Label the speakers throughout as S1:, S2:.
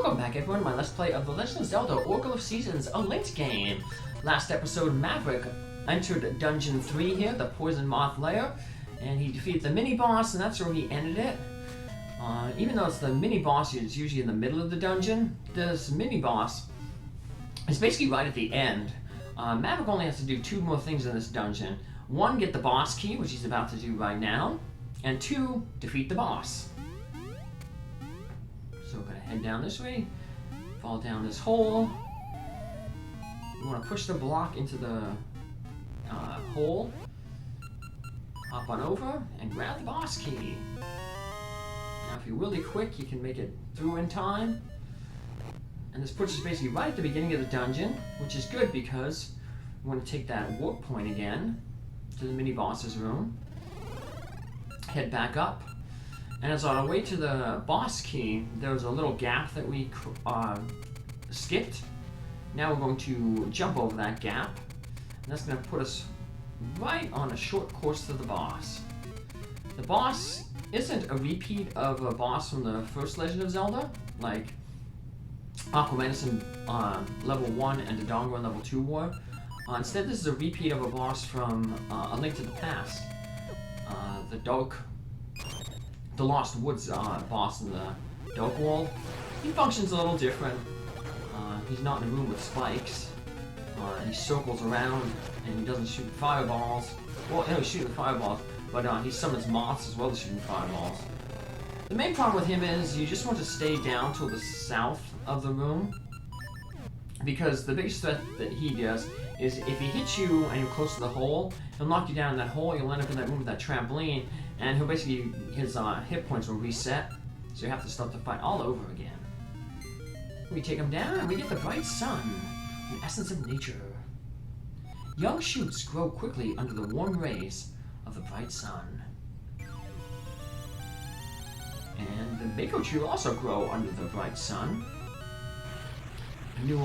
S1: Welcome back everyone to my Let's Play of the Legend of Zelda Oracle of Seasons, a linked game. Last episode, Maverick entered Dungeon 3 here, the Poison Moth Lair, and he defeated the mini-boss, and that's where he ended it. Even though it's the mini-boss, it's usually in the middle of the dungeon, this mini-boss is basically right at the end. Maverick only has to do 2 more things in this dungeon. 1, get the boss key, which he's about to do right now, and 2, defeat the boss. So we're going to head down this way, fall down this hole. We want to push the block into the hole, hop on over, and grab the boss key. Now if you're really quick, you can make it through in time. And this puts us basically right at the beginning of the dungeon, which is good because we want to take that warp point again to the mini-boss's room. Head back up. And as on our way to the boss key, there was a little gap that we skipped. Now we're going to jump over that gap, and that's going to put us right on a short course to the boss. The boss isn't a repeat of a boss from the first Legend of Zelda, like Aquamanison level 1 and Dodongo in level 2 were. Instead, this is a repeat of a boss from A Link to the Past. The Lost Woods boss in the Dark World. He functions a little different. He's not in a room with spikes. He circles around and he doesn't shoot fireballs. Well, no, he's shooting fireballs, but he summons moths as well as shooting fireballs. The main problem with him is you just want to stay down to the south of the room, because the biggest threat that he does is if he hits you and you're close to the hole, he'll knock you down in that hole, you'll end up in that room with that trampoline, and he'll basically, his hit points will reset, so you have to start the fight all over again. We take him down and we get the bright sun, the essence of nature. Young shoots grow quickly under the warm rays of the bright sun. And the Mako tree will also grow under the bright sun. A new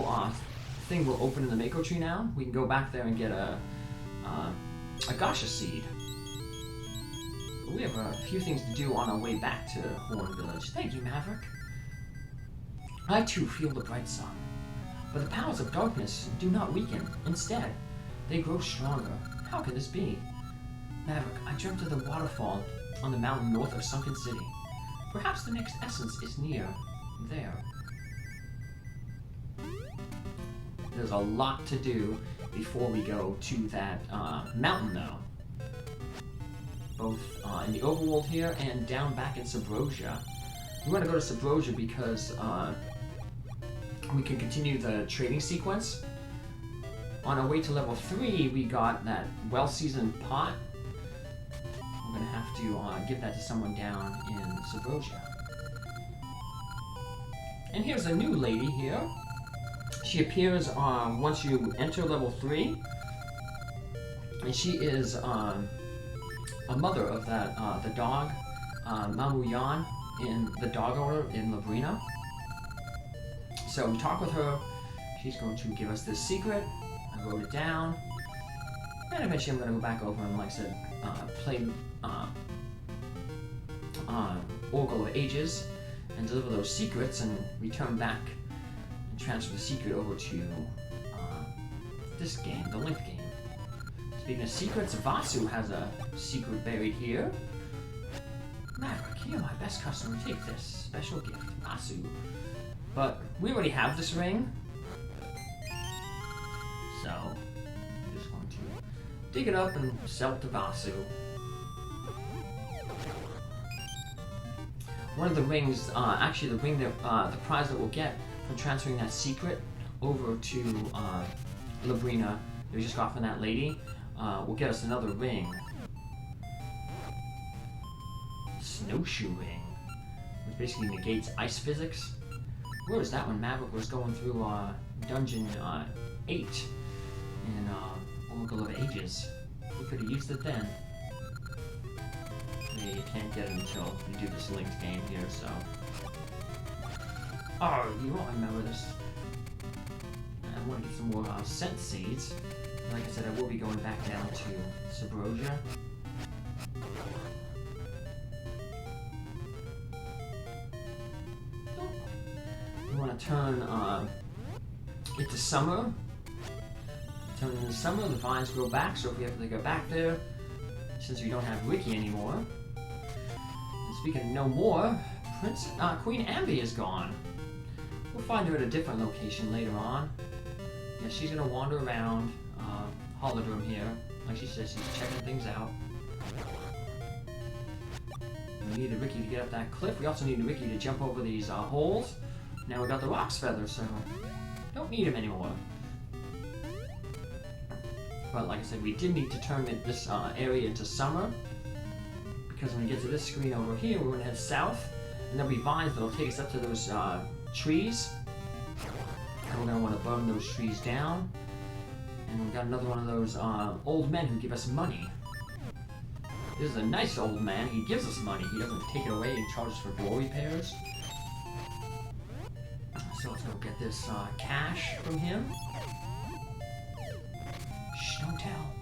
S1: thing will open in the Mako tree now. We can go back there and get a Gasha seed. We have a few things to do on our way back to Horn Village. Thank you, Maverick. I too feel the bright sun, but the powers of darkness do not weaken. Instead, they grow stronger. How can this be? Maverick, I dreamt of the waterfall on the mountain north of Sunken City. Perhaps the next essence is near there. There's a lot to do before we go to that mountain, though. Both in the overworld here and down back in Subrosia. We want to go to Subrosia because we can continue the trading sequence. On our way to level 3, we got that well-seasoned pot. We're going to have to give that to someone down in Subrosia. And here's a new lady here. She appears once you enter level 3. And she is a mother of that the dog, Mamu Yan, in the dog owner in Labrina. So we talk with her. She's going to give us this secret. I wrote it down. And eventually I'm going to go back over and, like I said, play Oracle of Ages and deliver those secrets and return back and transfer the secret over to this game, the Link game. Speaking of secrets, Vasu has a secret buried here. Maverick, you're my best customer. Take this special gift, Vasu. But we already have this ring. So, I'm just going to dig it up and sell it to Vasu. One of the rings, actually the ring that, the prize that we'll get from transferring that secret over to Labrina that we just got from that lady, will get us another ring. Snowshoe ring, which basically negates ice physics. Where was that when Maverick was going through Dungeon 8 in Oracle of Ages? We could have used it then. Yeah, you can't get it until you do this linked game here, so... Oh, you won't remember this. I want to get some more scent seeds. Like I said, I will be going back down to Subrosia. want to turn it to summer. Turn it into summer, the vines grow back, so if we have to go back there, since we don't have Ricky anymore. And speaking of no more, Queen Ambi is gone. We'll find her at a different location later on. Yeah, she's gonna wander around Holodrum here. Like she says, she's checking things out. We needed Ricky to get up that cliff. We also needed Ricky to jump over these holes. Now we got the Rock's Feather, so don't need him anymore. But like I said, we did need to turn this area into summer, because when we get to this screen over here, we're gonna head south, and there'll be vines that'll take us up to those trees. And we're gonna want to burn those trees down. And we've got another one of those old men who give us money. This is a nice old man. He gives us money. He doesn't take it away and charge us for door repairs. So let's go get this cash from him. Shh, don't tell.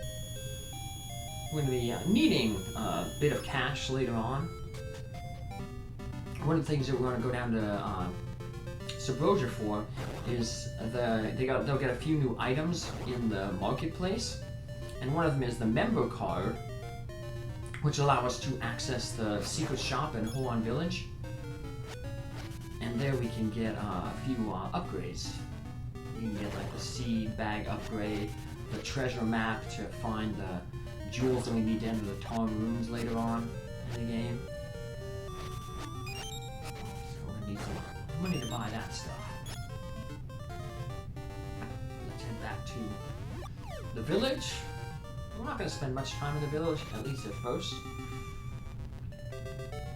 S1: We're going to be needing a bit of cash later on. One of the things that we're going to go down to Subrosia for is they'll get a few new items in the marketplace, and one of them is the member card, which allow us to access the secret shop in Holon Village, and there we can get a few upgrades. We can get like the seed bag upgrade, the treasure map to find the jewels that we need to enter the Tarn rooms later on in the game. So we're gonna need some money to buy that stuff. Let's head back to the village. We're not going to spend much time in the village, at least at first.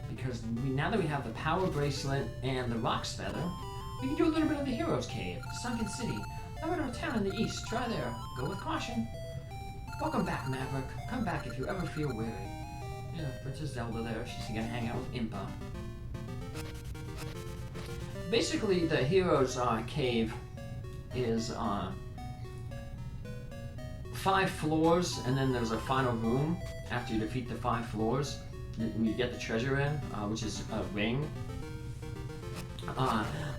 S1: Because now that we have the Power Bracelet and the Rock's Feather, we can do a little bit of the Hero's Cave, Sunken City. I'm out of a town in the east. Try there. Go with caution. Welcome back, Maverick. Come back if you ever feel weary. Yeah, Princess Zelda there. She's going to hang out with Impa. Basically, the Hero's Cave is 5 floors, and then there's a final room after you defeat the 5 floors. You get the treasure in, which is a ring.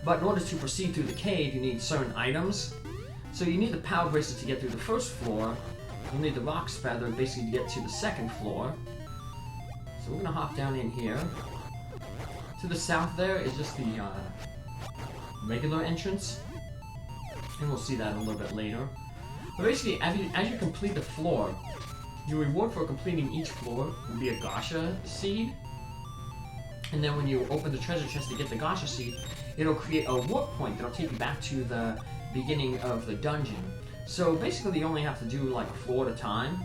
S1: But in order to proceed through the cave, you need certain items. So you need the Power Bracelet to get through the first floor. You'll need the Rock's Feather basically to get to the second floor. So we're gonna hop down in here. To the south there is just the regular entrance, and we'll see that a little bit later. But basically, as you complete the floor, your reward for completing each floor will be a Gasha seed. And then when you open the treasure chest to get the Gasha seed, it'll create a warp point that'll take you back to the beginning of the dungeon. So basically, you only have to do like a floor at a time.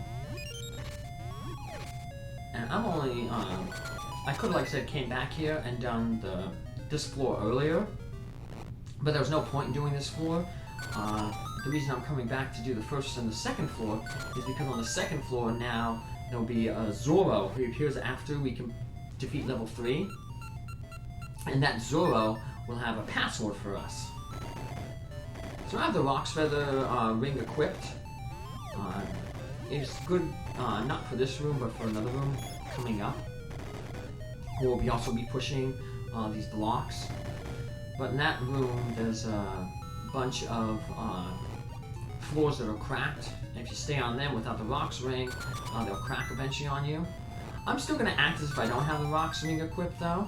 S1: And I'm only, I could have, like I said, came back here and done this floor earlier, but there was no point in doing this floor. The reason I'm coming back to do the first and the second floor is because on the second floor now there'll be a Zoro who appears after we can defeat level 3, and that Zoro will have a password for us. So I have the Rock's Feather ring equipped. It's good not for this room but for another room coming up. We'll also be pushing these blocks. But in that room there's a bunch of floors that are cracked, and if you stay on them without the Rock's ring, they'll crack eventually on you. I'm still going to act as if I don't have the Rock's ring equipped though.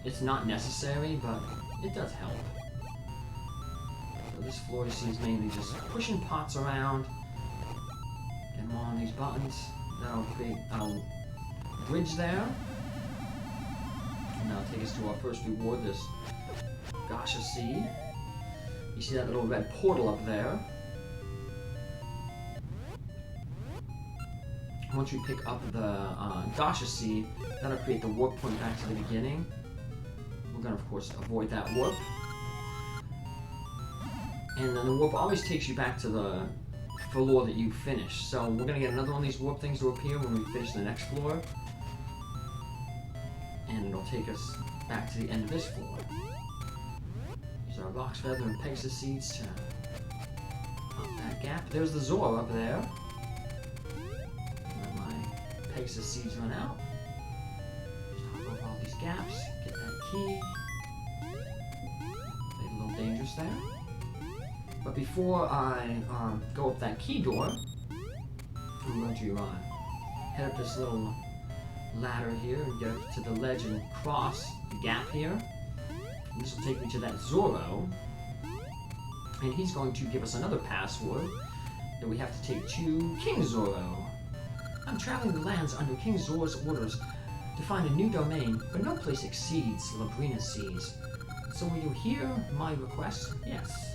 S1: It's not necessary, but it does help. So this floor you see is mainly just pushing pots around, get them on these buttons. That'll create a bridge there. And that'll take us to our first reward, this Gasha seed. You see that little red portal up there. Once we pick up the Gasha seed, that'll create the warp point back to the beginning. We're going to, of course, avoid that warp. And then the warp always takes you back to the floor that you finished. So we're going to get another one of these warp things to appear when we finish the next floor. And it'll take us back to the end of this floor. Use our Rock's Feather and Pegasus seeds to pop that gap. There's the Zora up there. Let my Pegasus seeds run out. Just hop over all these gaps, get that key. They entrance there. But before I go up that key door, I'm going to head up this little ladder here and get up to the ledge and cross the gap here. And this will take me to that Zorro. And he's going to give us another password that we have to take to King Zorro. I'm traveling the lands under King Zorro's orders to find a new domain, but no place exceeds Labrina's seas. So will you hear my request? Yes.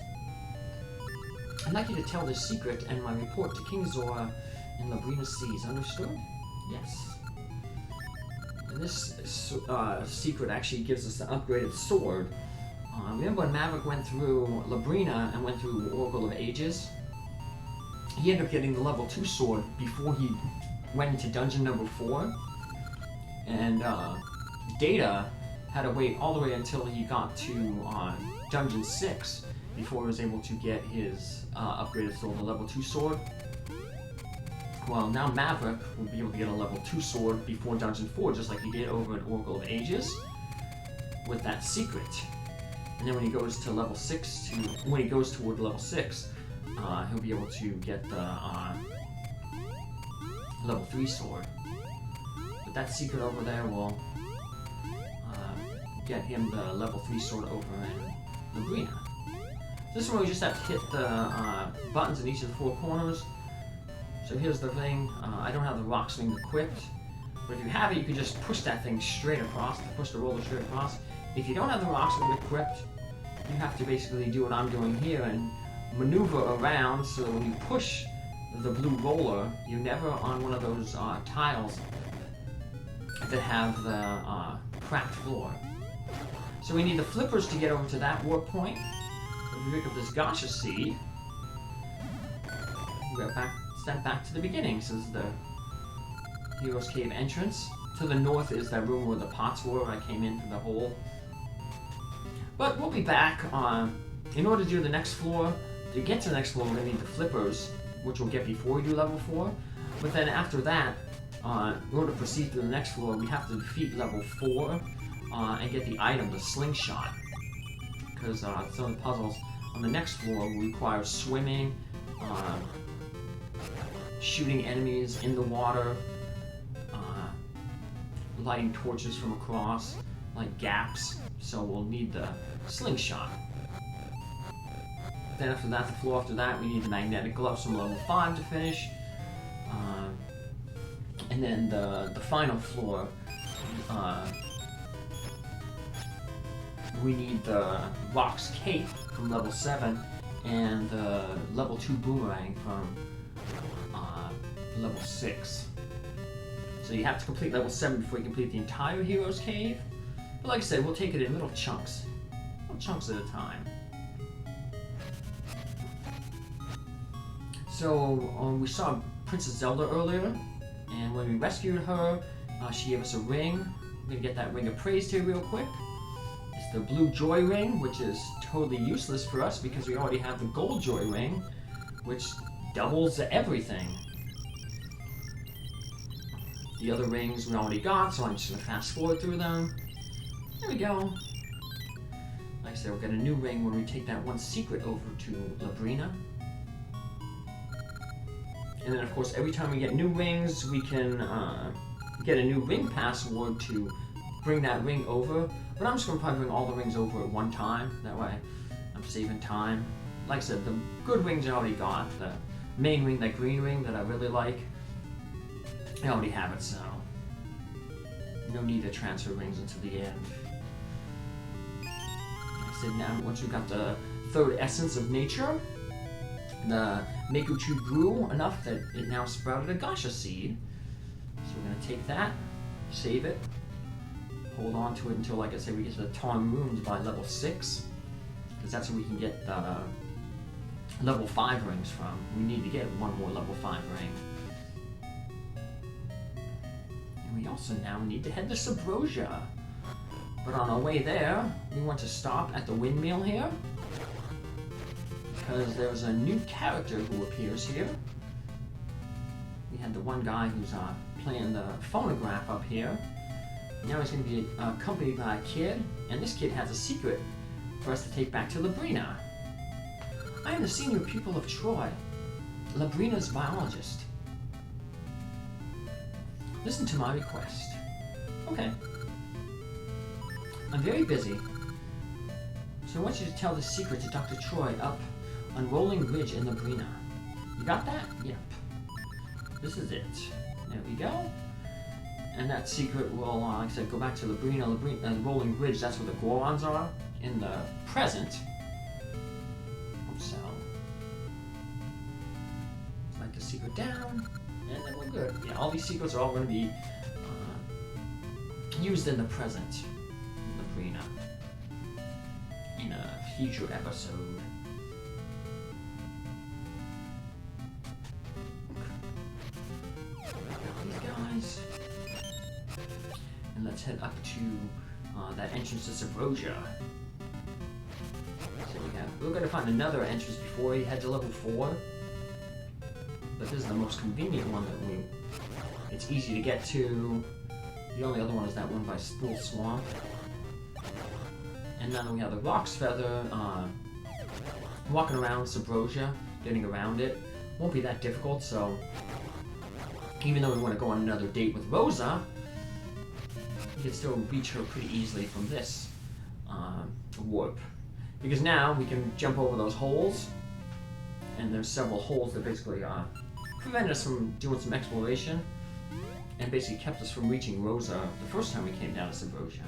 S1: I'd like you to tell this secret and my report to King Zorro in Labrina's seas. Understood? Yes. And this secret actually gives us an upgraded sword. Remember when Maverick went through Labrina and went through Oracle of Ages? He ended up getting the level 2 sword before he went into dungeon number 4. And Data had to wait all the way until he got to dungeon 6 before he was able to get his upgraded sword, the level 2 sword. Well, now Maverick will be able to get a level 2 sword before dungeon 4, just like he did over at Oracle of Ages, with that secret. And then when he goes to level 6, when he goes toward level 6, he'll be able to get the level 3 sword. But that secret over there will get him the level 3 sword over in Labrina. This one we just have to hit the buttons in each of the 4 corners. So here's the thing. I don't have the rock swing equipped, but if you have it, you can just push that thing straight across, push the roller straight across. If you don't have the rock swing equipped, you have to basically do what I'm doing here and maneuver around so that when you push the blue roller, you're never on one of those tiles that have the cracked floor. So we need the flippers to get over to that warp point. If we pick up this Gasha seed, we go back to the beginning. So this is the Hero's Cave entrance. To the north is that room where the pots were. I came in through the hole. But we'll be back. In order to do the next floor, to get to the next floor, we're going to need the flippers, which we'll get before we do level 4. But then after that, in order to proceed to the next floor, we have to defeat level 4 and get the item, the slingshot. Because some of the puzzles on the next floor will require swimming, shooting enemies in the water, lighting torches from across, like gaps. So we'll need the slingshot. Then after that, the floor after that, we need the magnetic gloves from level 5 to finish. And then the final floor, we need the Rock's Cape from level 7 and the level 2 boomerang from level 6. So you have to complete level 7 before you complete the entire Hero's Cave. But like I said, we'll take it in little chunks at a time. So we saw Princess Zelda earlier, and when we rescued her, she gave us a ring. We're gonna get that ring of praise here real quick. It's the blue joy ring, which is totally useless for us because we already have the gold joy ring, which doubles everything. The other rings we already got, so I'm just gonna fast forward through them. There we go. Like I said, we'll get a new ring when we take that one secret over to Labrina. And then, of course, every time we get new rings, we can get a new ring password to bring that ring over. But I'm just going to probably bring all the rings over at one time. That way, I'm saving time. Like I said, the good rings I already got. The main ring, that green ring that I really like, I already have it, so no need to transfer rings until the end. Like I said, now, once we've got the third essence of nature, the Mekuchu grew enough that it now sprouted a Gasha seed. So we're going to take that, save it, hold on to it until, like I said, we get to the Tarn Rooms by level 6. Because that's where we can get the level 5 rings from. We need to get one more level 5 ring. And we also now need to head to Subrosia. But on our way there, we want to stop at the windmill here. Because there's a new character who appears here. We had the one guy who's playing the phonograph up here. Now he's going to be accompanied by a kid, and this kid has a secret for us to take back to Labrina. I am the senior pupil of Troy, Labrina's biologist. Listen to my request. Okay. I'm very busy, so I want you to tell the secret to Dr. Troy up on Rolling Ridge in Labrina. You got that? Yep. This is it. There we go. And that secret will, like I said, go back to Labrina, Rolling Ridge. That's where the Gorons are in the present. So, write the secret down, and then we're good. Yeah, all these secrets are all going to be used in the present, Labrina, in a future episode. These guys, and let's head up to that entrance to Sabrosia. So we're going to find another entrance before we head to level 4. But this is the most convenient one that it's easy to get to. The only other one is that one by Spool Swamp. And then we have the Rock's Feather, walking around Sabrosia, getting around it. Won't be that difficult, so even though we want to go on another date with Rosa, you can still reach her pretty easily from this warp. Because now we can jump over those holes, and there's several holes that basically prevented us from doing some exploration, and basically kept us from reaching Rosa the first time we came down to Sabrosia.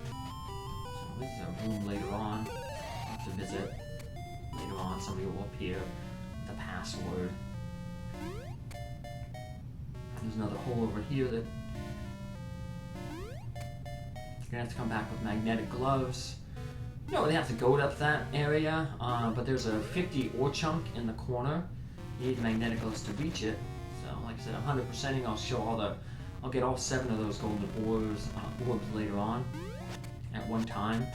S1: So this is a room later on to visit. Later on, somebody will appear with the password. There's another hole over here that you're gonna have to come back with magnetic gloves. You don't really have to go up that area, but there's a 50 ore chunk in the corner. You need magnetic gloves to reach it. So, like I said, I'm 100%ing. I'll get all 7 of those golden orbs later on at one time.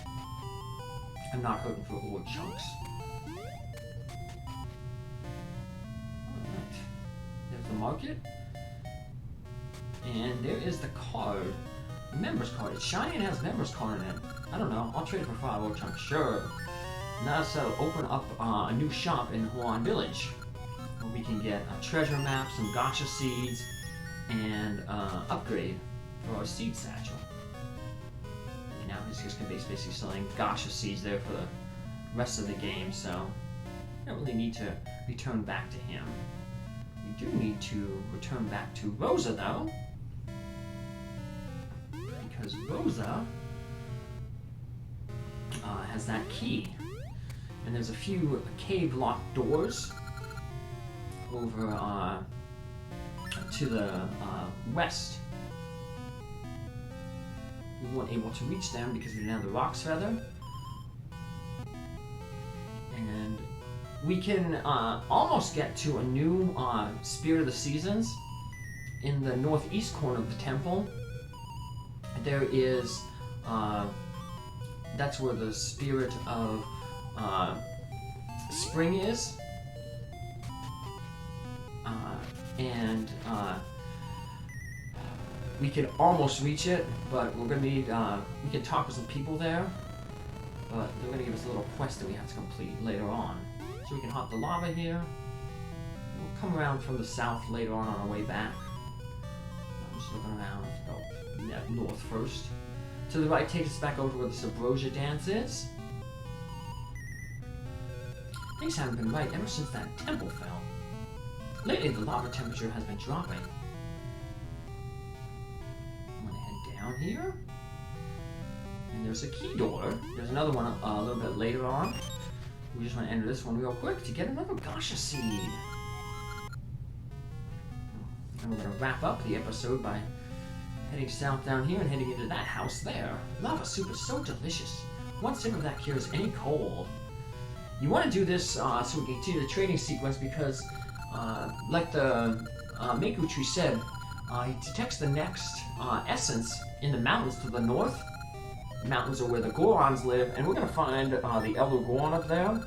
S1: I'm not hoping for ore chunks. Alright. There's the market. And there is the card. The members card. It's shiny and has members card in it. I don't know. I'll trade it for 5 ore chunks. Sure. Now so open up a new shop in Huan Village, where we can get a treasure map, some gacha seeds, and upgrade for our seed satchel. And now he's just going to be basically selling gacha seeds there for the rest of the game, so we don't really need to return back to him. We do need to return back to Rosa, though, because Rosa has that key. And there's a few cave-locked doors over to the west. We weren't able to reach them because we didn't have the Rock's Feather. And we can almost get to a new Spirit of the Seasons in the northeast corner of the temple. There is, that's where the Spirit of Spring is. And we can almost reach it, but we're gonna need, we can talk with some people there, but they're gonna give us a little quest that we have to complete later on. So we can hop the lava here. We'll come around from the south later on our way back. I'm just looking around, go north first. To the right takes us back over to where the Sabrosia dance is. Things haven't been right ever since that temple fell. Lately, the lava temperature has been dropping. I'm gonna head down here. And there's a key door. There's another one a little bit later on. We just want to enter this one real quick to get another gacha seed. And we're gonna wrap up the episode by heading south down here and heading into that house there. Lava soup is so delicious. One sip of that cures any cold. You want to do this so we can continue the trading sequence because like the Maku tree said, he detects the next essence in the mountains to the north. The mountains are where the Gorons live, and we're going to find the Elder Goron up there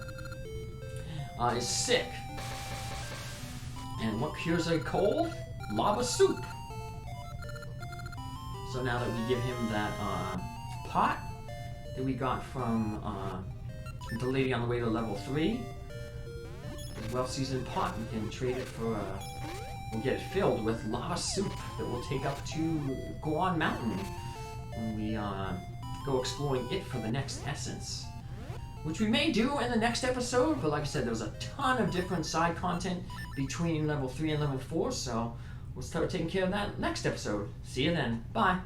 S1: is sick. And what cures a cold? Lava soup. So now that we give him that pot, that we got from the lady on the way to level 3. The well-seasoned pot, we can trade it for we'll get it filled with lava soup that we'll take up to Guan Mountain when we go exploring it for the next essence. Which we may do in the next episode, but like I said, there was a ton of different side content between level 3 and level 4, so we'll start taking care of that next episode. See you then. Bye.